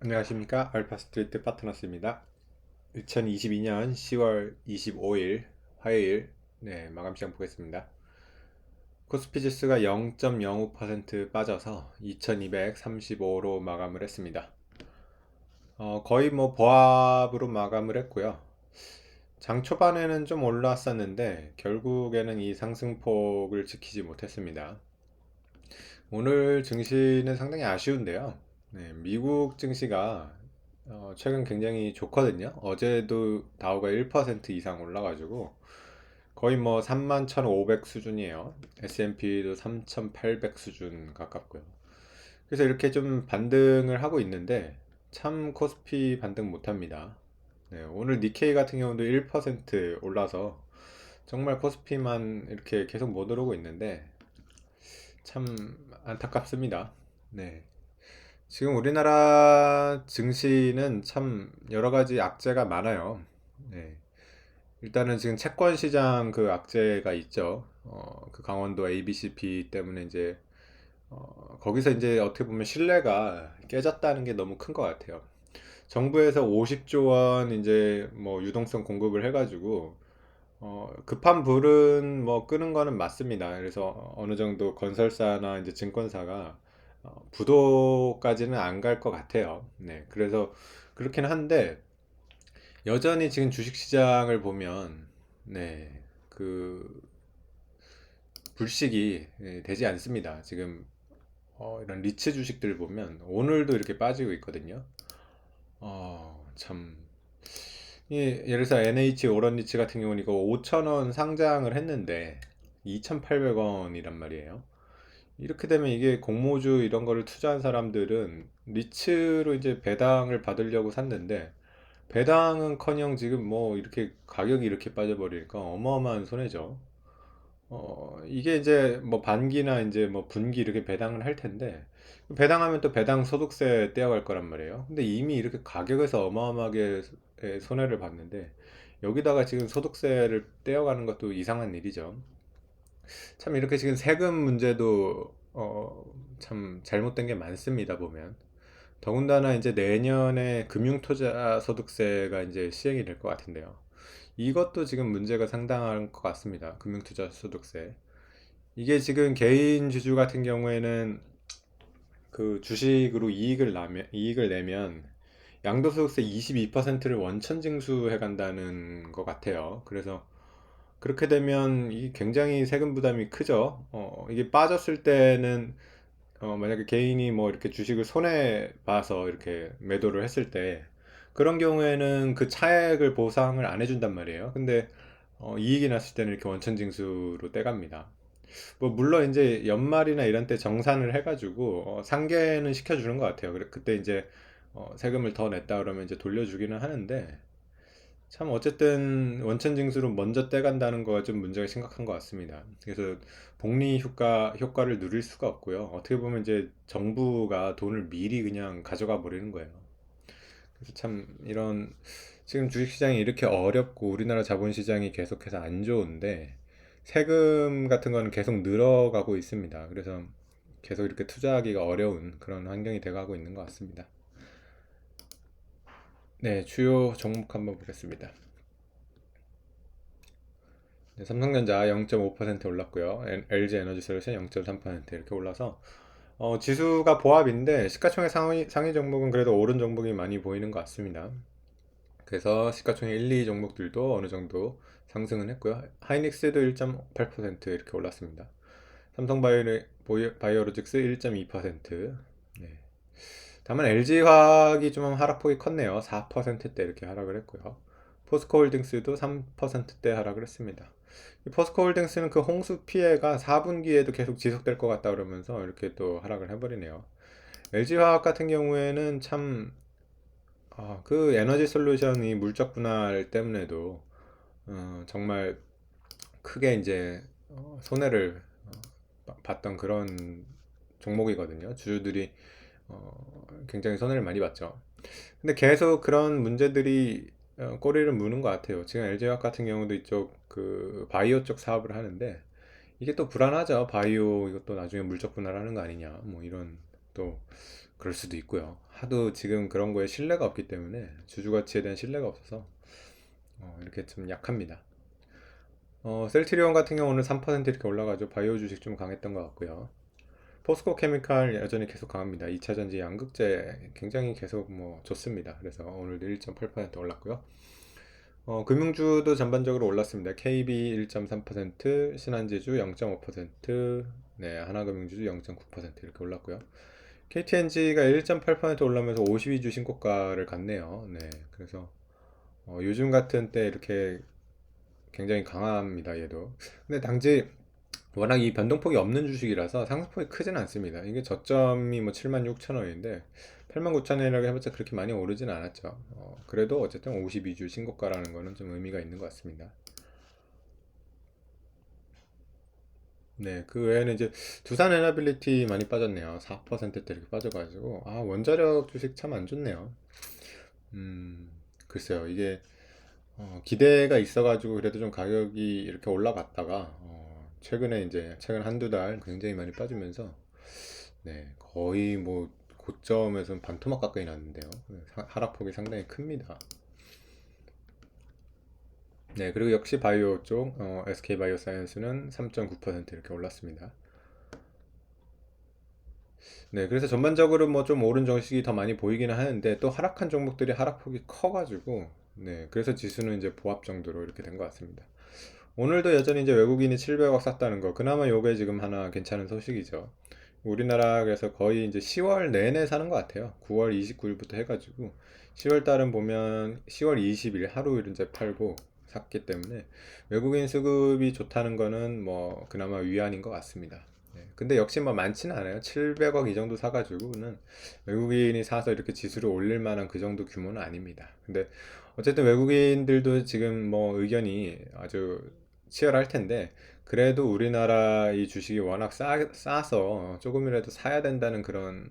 안녕하십니까. 알파스트리트 파트너스입니다. 2022년 10월 25일 화요일, 마감 시장 보겠습니다. 코스피 지수가 0.05% 빠져서 2235로 마감을 했습니다. 거의 뭐 보합으로 마감을 했고요. 장 초반에는 좀 올랐었는데 결국에는 이 상승폭을 지키지 못했습니다. 오늘 증시는 상당히 아쉬운데요. 미국 증시가 최근 굉장히 좋거든요. 어제도 다우가 1% 이상 올라가지고 거의 뭐 31,500 수준이에요. S&P도 3,800 수준 가깝고요. 그래서 이렇게 좀 반등을 하고 있는데 참 코스피 반등 못합니다. 오늘 니케이 같은 경우도 1% 올라서 정말 코스피만 이렇게 계속 못 오르고 있는데 참 안타깝습니다. 네. 지금 우리나라 증시는 참 여러 가지 악재가 많아요. 네. 일단은 지금 채권 시장 그 악재가 있죠. 그 강원도 ABCP 때문에 이제 거기서 이제 어떻게 보면 신뢰가 깨졌다는 게 너무 큰 것 같아요. 정부에서 50조 원 이제 뭐 유동성 공급을 해가지고 급한 불은 뭐 끄는 거는 맞습니다. 그래서 어느 정도 건설사나 이제 증권사가 부도까지는 안 갈 것 같아요. 네, 그래서 그렇긴 한데 여전히 지금 주식시장을 보면 그 불식이 되지 않습니다. 지금 이런 리츠 주식들 보면 오늘도 이렇게 빠지고 있거든요. 참 예를 들어서 NH 오런리츠 같은 경우는 이거 5,000원 상장을 했는데 2,800원이란 말이에요. 이렇게 되면 이게 공모주 이런 거를 투자한 사람들은 리츠로 이제 배당을 받으려고 샀는데 배당은커녕 지금 뭐 이렇게 가격이 이렇게 빠져버리니까 어마어마한 손해죠. 이게 이제 뭐 반기나 이제 뭐 분기 이렇게 배당을 할 텐데 배당하면 또 배당 소득세 떼어갈 거란 말이에요. 근데 이미 이렇게 가격에서 어마어마하게 손해를 봤는데 여기다가 지금 소득세를 떼어가는 것도 이상한 일이죠. 참 이렇게 지금 세금 문제도 참 잘못된 게 많습니다 보면. 더군다나 이제 내년에 금융투자소득세가 이제 시행이 될 것 같은데요. 이것도 지금 문제가 상당한 것 같습니다. 금융투자소득세. 이게 지금 개인 주주 같은 경우에는 그 주식으로 이익을 내면 양도소득세 22%를 원천 징수해 간다는 것 같아요. 그래서 그렇게 되면 이 굉장히 세금 부담이 크죠. 이게 빠졌을 때는 만약에 개인이 뭐 이렇게 주식을 손해 봐서 이렇게 매도를 했을 때 그런 경우에는 그 차액을 보상을 안 해준단 말이에요. 근데 이익이 났을 때는 이렇게 원천징수로 떼갑니다. 뭐 물론 이제 연말이나 이런 때 정산을 해가지고 상계는 시켜주는 것 같아요. 그때 이제 세금을 더 냈다 그러면 이제 돌려주기는 하는데 참 어쨌든 원천징수로 먼저 떼간다는 거가 좀 문제가 심각한 것 같습니다. 그래서 복리 효과를 누릴 수가 없고요. 어떻게 보면 이제 정부가 돈을 미리 그냥 가져가 버리는 거예요. 그래서 참 이런 지금 주식시장이 이렇게 어렵고 우리나라 자본시장이 계속해서 안 좋은데 세금 같은 거는 계속 늘어가고 있습니다. 그래서 계속 이렇게 투자하기가 어려운 그런 환경이 돼가고 있는 것 같습니다. 네, 주요 종목 한번 보겠습니다. 네, 삼성전자 0.5% 올랐고요. LG 에너지솔루션 0.3% 이렇게 올라서 지수가 보합인데 시가총액 상위 종목은 그래도 오른 종목이 많이 보이는 것 같습니다. 그래서 시가총액 1, 2 종목들도 어느 정도 상승은 했고요. 하이닉스도 1.8% 이렇게 올랐습니다. 삼성바이오로직스 1.2%. 네. 다만 LG화학이 좀 하락폭이 컸네요. 4%대 이렇게 하락을 했고요. 포스코홀딩스도 3%대 하락을 했습니다. 이 포스코홀딩스는 그 홍수 피해가 4분기에도 계속 지속될 것 같다 그러면서 이렇게 또 하락을 해버리네요. LG화학 같은 경우에는 참 그 에너지 솔루션이 물적 분할 때문에도 정말 크게 이제 손해를 봤던 그런 종목이거든요. 주주들이 굉장히 손해를 많이 봤죠. 근데 계속 그런 문제들이 꼬리를 무는 것 같아요. 지금 LG화학 같은 경우도 이쪽 그 바이오 쪽 사업을 하는데 이게 또 불안하죠. 바이오 이것도 나중에 물적 분할하는 거 아니냐. 뭐 이런 또 그럴 수도 있고요. 하도 지금 그런 거에 신뢰가 없기 때문에 주주 가치에 대한 신뢰가 없어서 이렇게 좀 약합니다. 셀트리온 같은 경우는 3% 이렇게 올라가죠. 바이오 주식 좀 강했던 것 같고요. 포스코 케미칼 여전히 계속 강합니다. 2차전지 양극재 굉장히 계속 뭐 좋습니다. 그래서 오늘도 1.8% 올랐고요. 금융주도 전반적으로 올랐습니다. KB 1.3%, 신한지주 0.5%, 네, 하나금융주도 0.9% 이렇게 올랐고요. KTNG가 1.8% 올라면서 52주 신고가를 갔네요. 네, 그래서 요즘 같은 때 이렇게 굉장히 강합니다, 얘도. 근데 당시 워낙 이 변동폭이 없는 주식이라서 상승폭이 크진 않습니다. 이게 저점이 뭐 76,000원인데 89,000원이라고 해봤자 그렇게 많이 오르진 않았죠. 그래도 어쨌든 52주 신고가라는 거는 좀 의미가 있는 것 같습니다. 네, 그 외에는 이제 두산 에너빌리티 많이 빠졌네요. 4%대 이렇게 빠져가지고 원자력 주식 참 안 좋네요. 글쎄요, 이게 기대가 있어가지고 그래도 좀 가격이 이렇게 올라갔다가 최근에 이제 최근 한두 달 굉장히 많이 빠지면서 네, 거의 뭐 고점에서는 반토막 가까이 났는데요. 하락폭이 상당히 큽니다. 네, 그리고 역시 바이오 쪽 SK 바이오사이언스는 3.9% 이렇게 올랐습니다. 네, 그래서 전반적으로 뭐 좀 오른 정식이 더 많이 보이기는 하는데 또 하락한 종목들이 하락폭이 커가지고 네, 그래서 지수는 이제 보합 정도로 이렇게 된 것 같습니다. 오늘도 여전히 이제 외국인이 700억 샀다는 거, 그나마 요게 지금 하나 괜찮은 소식이죠. 우리나라 그래서 거의 이제 10월 내내 사는 것 같아요. 9월 29일부터 해가지고 10월 달은 보면 10월 20일 하루 이제 팔고 샀기 때문에 외국인 수급이 좋다는 거는 뭐 그나마 위안인 것 같습니다. 네. 근데 역시 뭐 많지는 않아요. 700억 이 정도 사가지고는 외국인이 사서 이렇게 지수를 올릴 만한 그 정도 규모는 아닙니다. 근데 어쨌든 외국인들도 지금 뭐 의견이 아주 치열할 텐데 그래도 우리나라 이 주식이 워낙 싸서 조금이라도 사야 된다는 그런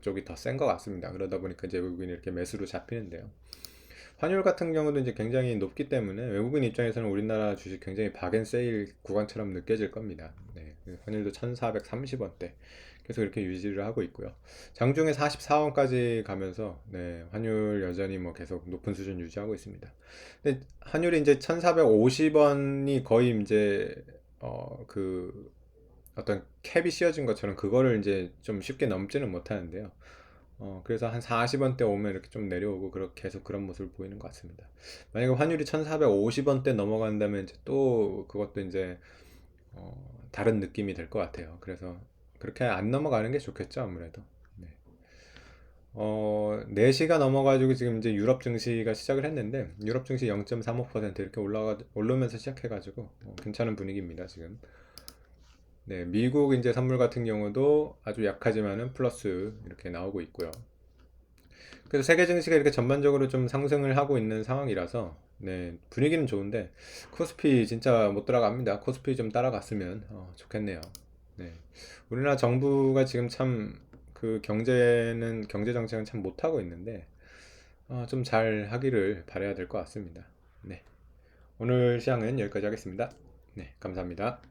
쪽이 더 센 것 같습니다. 그러다 보니까 이제 외국인이 이렇게 매수로 잡히는데요. 환율 같은 경우도 이제 굉장히 높기 때문에 외국인 입장에서는 우리나라 주식 굉장히 박앤세일 구간처럼 느껴질 겁니다. 네, 환율도 1430원대 계속 이렇게 유지를 하고 있고요. 장중에 44원까지 가면서 네, 환율 여전히 뭐 계속 높은 수준 유지하고 있습니다. 근데 환율이 이제 1450원이 거의 이제 그 어떤 캡이 씌워진 것처럼 그거를 이제 좀 쉽게 넘지는 못하는데요. 그래서 한 40원대 오면 이렇게 좀 내려오고 그렇게 계속 그런 모습을 보이는 것 같습니다. 만약에 환율이 1450원대 넘어간다면 이제 또 그것도 이제 다른 느낌이 될 것 같아요. 그래서 그렇게 안 넘어가는 게 좋겠죠, 아무래도. 네. 4시가 넘어가지고 지금 이제 유럽 증시가 시작을 했는데 유럽 증시 0.35% 이렇게 올라오면서 시작해가지고 괜찮은 분위기입니다, 지금. 네, 미국 이제 선물 같은 경우도 아주 약하지만은 플러스 이렇게 나오고 있고요. 그래서 세계 증시가 이렇게 전반적으로 좀 상승을 하고 있는 상황이라서 네, 분위기는 좋은데 코스피 진짜 못 따라갑니다. 코스피 좀 따라갔으면 좋겠네요. 네. 우리나라 정부가 지금 참 그 경제 정책은 참 못하고 있는데 좀 잘 하기를 바라야 될 것 같습니다. 네. 오늘 시장은 여기까지 하겠습니다. 네, 감사합니다.